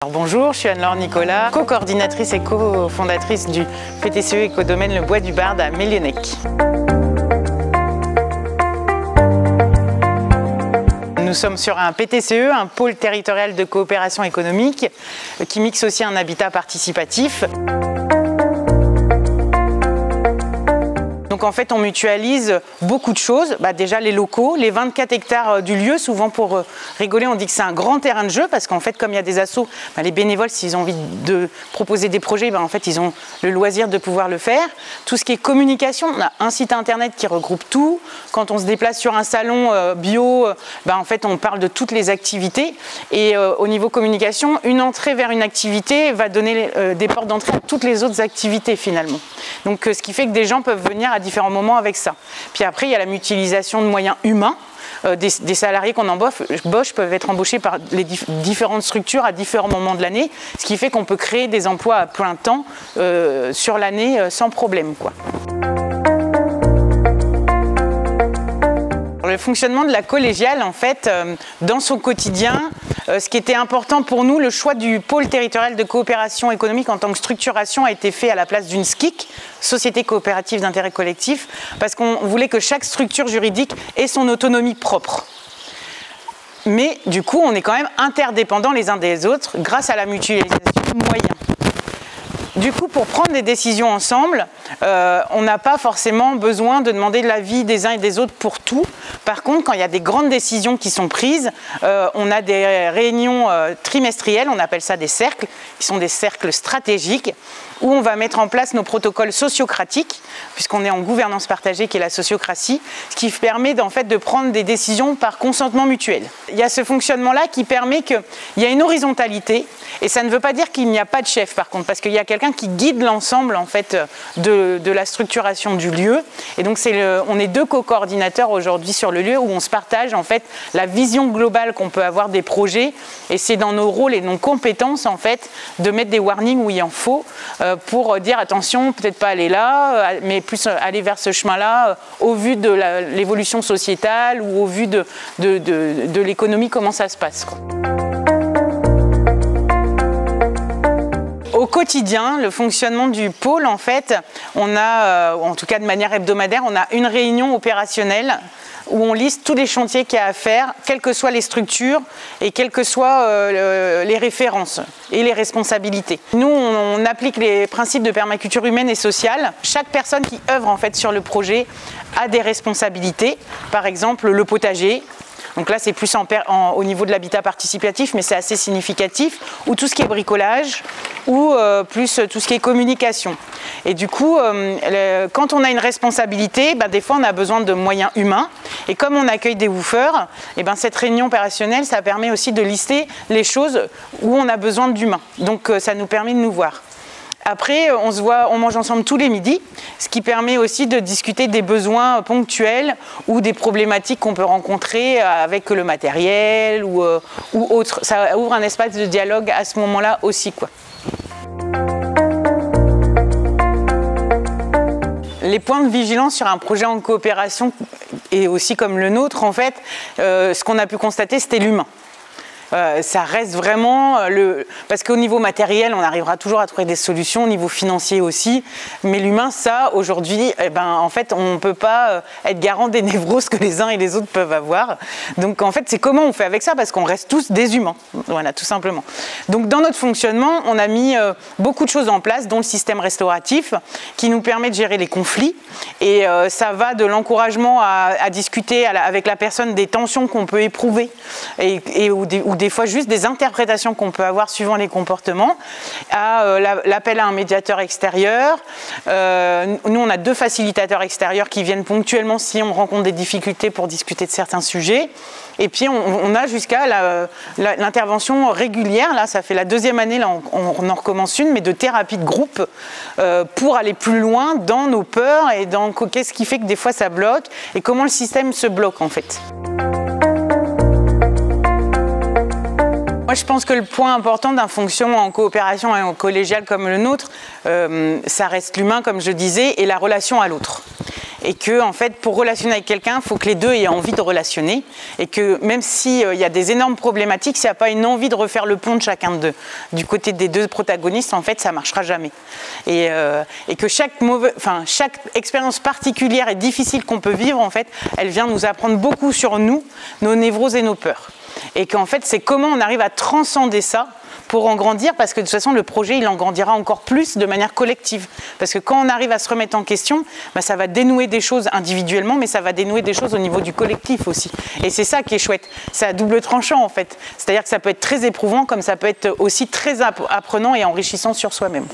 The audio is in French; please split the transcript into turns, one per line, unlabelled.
Alors bonjour, je suis Anne-Laure Nicolas, co-coordinatrice et co-fondatrice du PTCE Écodomaine Le Bois du Barde à Mélionnec. Nous sommes sur un PTCE, un pôle territorial de coopération économique, qui mixe aussi un habitat participatif. Donc en fait on mutualise beaucoup de choses, déjà les locaux, les 24 hectares du lieu, souvent pour rigoler on dit que c'est un grand terrain de jeu parce qu'en fait comme il y a des assos, les bénévoles s'ils ont envie de proposer des projets, en fait ils ont le loisir de pouvoir le faire. Tout ce qui est communication, on a un site internet qui regroupe tout, quand on se déplace sur un salon bio, en fait on parle de toutes les activités et au niveau communication, une entrée vers une activité va donner des portes d'entrée à toutes les autres activités finalement. Donc ce qui fait que des gens peuvent venir à différents moments avec ça. Puis après, il y a la mutualisation de moyens humains. Des salariés qu'on embauche peuvent être embauchés par les différentes structures à différents moments de l'année, ce qui fait qu'on peut créer des emplois à plein temps sur l'année sans problème, quoi. Le fonctionnement de la collégiale, en fait, dans son quotidien, ce qui était important pour nous, le choix du pôle territorial de coopération économique en tant que structuration a été fait à la place d'une SCIC, Société coopérative d'intérêt collectif, parce qu'on voulait que chaque structure juridique ait son autonomie propre. Mais du coup, on est quand même interdépendants les uns des autres grâce à la mutualisation de moyens. Du coup, pour prendre des décisions ensemble, on n'a pas forcément besoin de demander l'avis des uns et des autres pour tout. Par contre, quand il y a des grandes décisions qui sont prises, on a des réunions trimestrielles, on appelle ça des cercles, qui sont des cercles stratégiques, où on va mettre en place nos protocoles sociocratiques, puisqu'on est en gouvernance partagée qui est la sociocratie, ce qui permet en fait de prendre des décisions par consentement mutuel. Il y a ce fonctionnement-là qui permet qu'il y a une horizontalité, et ça ne veut pas dire qu'il n'y a pas de chef par contre, parce qu'il y a quelqu'un qui guide l'ensemble en fait de la structuration du lieu, et donc on est deux co-coordinateurs aujourd'hui sur le lieu où on se partage en fait la vision globale qu'on peut avoir des projets, et c'est dans nos rôles et nos compétences en fait de mettre des warnings où il en faut, pour dire attention, peut-être pas aller là, mais plus aller vers ce chemin-là au vu de l'évolution sociétale ou au vu de l'économie, comment ça se passe, quoi. Au quotidien, le fonctionnement du pôle, en fait, on a, en tout cas de manière hebdomadaire, on a une réunion opérationnelle où on liste tous les chantiers qu'il y a à faire, quelles que soient les structures et quelles que soient les références et les responsabilités. Nous, on applique les principes de permaculture humaine et sociale. Chaque personne qui œuvre en fait sur le projet a des responsabilités. Par exemple, le potager. Donc là, c'est plus au niveau de l'habitat participatif, mais c'est assez significatif. Ou tout ce qui est bricolage, ou plus tout ce qui est communication. Et du coup, quand on a une responsabilité, des fois, on a besoin de moyens humains. Et comme on accueille des woofers, cette réunion opérationnelle, ça permet aussi de lister les choses où on a besoin d'humains. Donc ça nous permet de nous voir. Après, on mange ensemble tous les midis, ce qui permet aussi de discuter des besoins ponctuels ou des problématiques qu'on peut rencontrer avec le matériel ou autre. Ça ouvre un espace de dialogue à ce moment-là aussi, quoi. Les points de vigilance sur un projet en coopération, et aussi comme le nôtre, en fait, ce qu'on a pu constater, c'était l'humain. Ça reste vraiment parce qu'au niveau matériel on arrivera toujours à trouver des solutions, au niveau financier aussi, mais l'humain, ça aujourd'hui en fait on ne peut pas être garant des névroses que les uns et les autres peuvent avoir. Donc en fait c'est comment on fait avec ça, parce qu'on reste tous des humains, voilà, tout simplement. Donc dans notre fonctionnement on a mis beaucoup de choses en place, dont le système restauratif qui nous permet de gérer les conflits, et ça va de l'encouragement à discuter avec la personne des tensions qu'on peut éprouver ou des fois juste des interprétations qu'on peut avoir suivant les comportements, à l'appel à un médiateur extérieur. Nous, on a 2 facilitateurs extérieurs qui viennent ponctuellement si on rencontre des difficultés pour discuter de certains sujets. Et puis, on a jusqu'à l'intervention régulière. Là, ça fait la 2e année, là, on en recommence une, mais de thérapie de groupe pour aller plus loin dans nos peurs et dans qu'est-ce qui fait que des fois ça bloque et comment le système se bloque, en fait. Moi, je pense que le point important d'un fonctionnement en coopération et en collégial comme le nôtre, ça reste l'humain, comme je disais, et la relation à l'autre. et que en fait, pour relationner avec quelqu'un, il faut que les deux aient envie de relationner, et que même s'il y a des énormes problématiques, s'il n'y a pas une envie de refaire le pont de chacun d'eux, du côté des deux protagonistes, en fait, ça ne marchera jamais. Et que chaque expérience particulière et difficile qu'on peut vivre, en fait, elle vient nous apprendre beaucoup sur nous, nos névroses et nos peurs. Et qu'en fait, c'est comment on arrive à transcender ça pour en grandir, parce que de toute façon, le projet, il en grandira encore plus de manière collective. Parce que quand on arrive à se remettre en question, bah, ça va dénouer des choses individuellement, mais ça va dénouer des choses au niveau du collectif aussi. Et c'est ça qui est chouette. C'est à double tranchant, en fait. C'est-à-dire que ça peut être très éprouvant, comme ça peut être aussi très apprenant et enrichissant sur soi-même.